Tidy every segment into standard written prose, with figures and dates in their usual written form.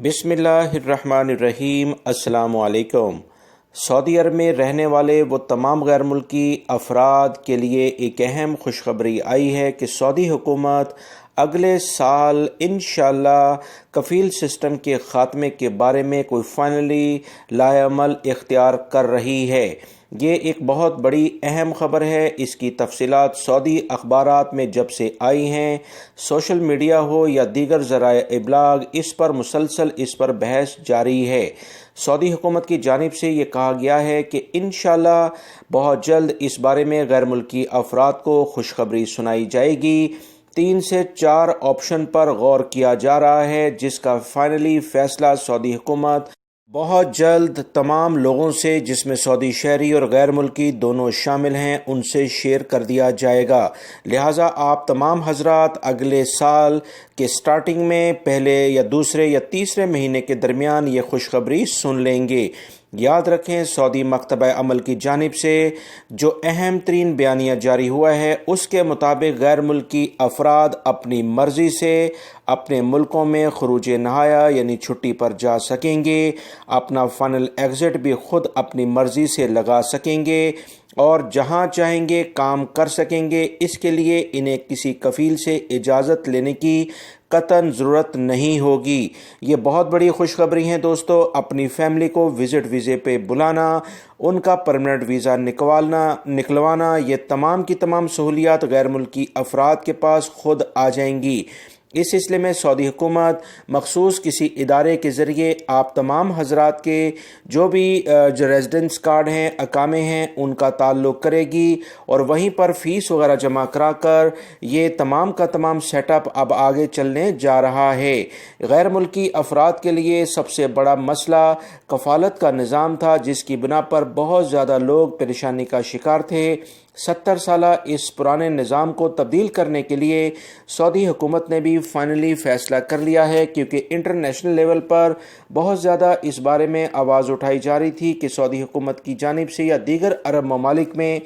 बिस्मिल्लाहिर्रहमानिर्रहीम। अस्सलाम वालेकुम। सऊदी अरब में रहने वाले वो तमाम गैर मुल्की अफराद के लिए एक अहम खुशखबरी आई है कि सऊदी हुकूमत अगले साल इंशाअल्लाह कफ़ील सिस्टम के ख़ात्मे के बारे में कोई फाइनली लाएअमल इख्तियार कर रही है। ये एक बहुत बड़ी अहम ख़बर है। इसकी तफसीलात सऊदी अखबारात में जब से आई हैं, सोशल मीडिया हो या दीगर ज़राए इब्लाग, इस पर मुसलसल इस पर बहस जारी है। सऊदी हुकूमत की जानिब से ये कहा गया है कि इंशाअल्लाह बहुत जल्द इस बारे में गैर मुल्की अफराद को खुशखबरी सुनाई जाएगी। 3 से 4 ऑप्शन पर गौर किया जा रहा है, जिसका फाइनली फ़ैसला सऊदी हुकूमत बहुत जल्द तमाम लोगों से, जिसमें सऊदी शहरी और गैर मुल्की दोनों शामिल हैं, उनसे शेयर कर दिया जाएगा। लिहाजा आप तमाम हजरात अगले साल के स्टार्टिंग में पहले या दूसरे या तीसरे महीने के दरमियान ये खुशखबरी सुन लेंगे। याद रखें, सऊदी मकतब अमल की जानिब से जो अहम तरीन बयानिया जारी हुआ है, उसके मुताबिक गैर मुल्की अफराद अपनी मर्ज़ी से अपने मुल्कों में खुरूज नहाया यानी छुट्टी पर जा सकेंगे, अपना फ़ाइनल एग्ज़िट भी ख़ुद अपनी मर्ज़ी से लगा सकेंगे और जहां चाहेंगे काम कर सकेंगे। इसके लिए इन्हें किसी कफ़ील से इजाज़त लेने की कतन ज़रूरत नहीं होगी। ये बहुत बड़ी खुशखबरी है दोस्तों। अपनी फैमिली को विज़िट वीज़े पे बुलाना, उनका परमानेंट वीज़ा निकलवाना, ये तमाम की तमाम सहूलियात गैर मुल्की अफराद के पास ख़ुद आ जाएंगी। इस सिलसिले में सऊदी हुकूमत मखसूस किसी इदारे के ज़रिए आप तमाम हजरात के जो रेजिडेंस कार्ड हैं, अकामे हैं, उनका ताल्लुक़ करेगी और वहीं पर फ़ीस वगैरह जमा करा कर ये तमाम का तमाम सेटअप अब आगे चलने जा रहा है। गैर मुल्की अफराद के लिए सबसे बड़ा मसला कफ़ालत का निज़ाम था, जिसकी बिना पर बहुत ज़्यादा लोग परेशानी का शिकार थे। 70 साला इस पुराने निज़ाम को तब्दील करने के लिए सऊदी हुकूमत ने भी फाइनली फ़ैसला कर लिया है, क्योंकि इंटरनेशनल लेवल पर बहुत ज़्यादा इस बारे में आवाज़ उठाई जा रही थी कि सऊदी हुकूमत की जानिब से या दीगर अरब ममालिक में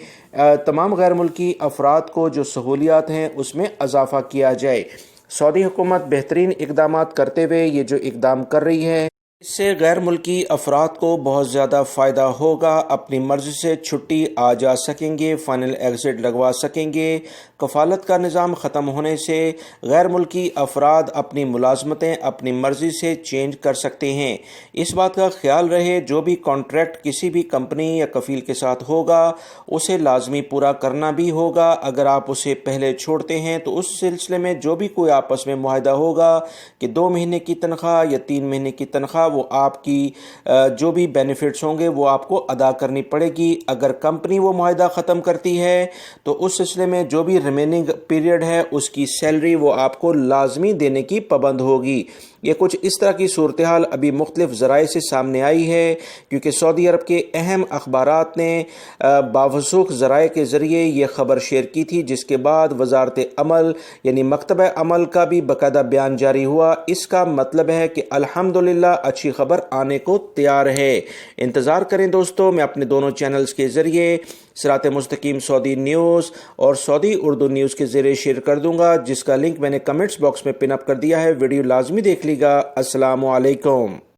तमाम गैर मुल्की अफराद को जो सहूलियात हैं उसमें इजाफ़ा किया जाए। सऊदी हुकूमत बेहतरीन इक़दामात करते हुए ये जो इक़दाम कर रही है, इससे गैर मुल्की अफराद को बहुत ज़्यादा फ़ायदा होगा। अपनी मर्ज़ी से छुट्टी आ जा सकेंगे, फ़ाइनल एग्ज़िट लगवा सकेंगे। कफ़ालत का निज़ाम ख़त्म होने से गैर मुल्की अफराद अपनी मुलाज़मतें अपनी मर्ज़ी से चेंज कर सकते हैं। इस बात का ख्याल रहे, जो भी कॉन्ट्रैक्ट किसी भी कंपनी या कफ़ील के साथ होगा उसे लाजमी पूरा करना भी होगा। अगर आप उसे पहले छोड़ते हैं तो उस सिलसिले में जो भी कोई आपस में मुआहदा होगा कि 2 महीने की तनख्वाह या 3 महीने की तनख्वाह, वो आपकी जो भी बेनिफिट्स होंगे वो आपको अदा करनी पड़ेगी। अगर कंपनी वो मुआहदा ख़त्म करती है तो उस सिलसिले में जो भी रिमेनिंग पीरियड है उसकी सैलरी वो आपको लाजमी देने की पाबंद होगी। ये कुछ इस तरह की सूरत हाल अभी मुख्तलिफ ज़राए से सामने आई है, क्योंकि सऊदी अरब के अहम अखबारात ने बावसूख ज़राए के ज़रिए ये ख़बर शेयर की थी, जिसके बाद वज़ारत अमल यानी मकतब अमल का भी बाकायदा बयान जारी हुआ। इसका मतलब है कि अल्हम्दुलिल्लाह अच्छी खबर आने को तैयार है। इंतज़ार करें दोस्तों। मैं अपने दोनों चैनल्स के ज़रिए सिरात मुस्तकीम सऊदी न्यूज़ और सऊदी उर्दू न्यूज़ के ज़रिए शेयर कर दूंगा, जिसका लिंक मैंने कमेंट्स बॉक्स में पिन अप कर दिया है। वीडियो लाजमी देख लीजिएगा। अस्सलामु अलैकुम।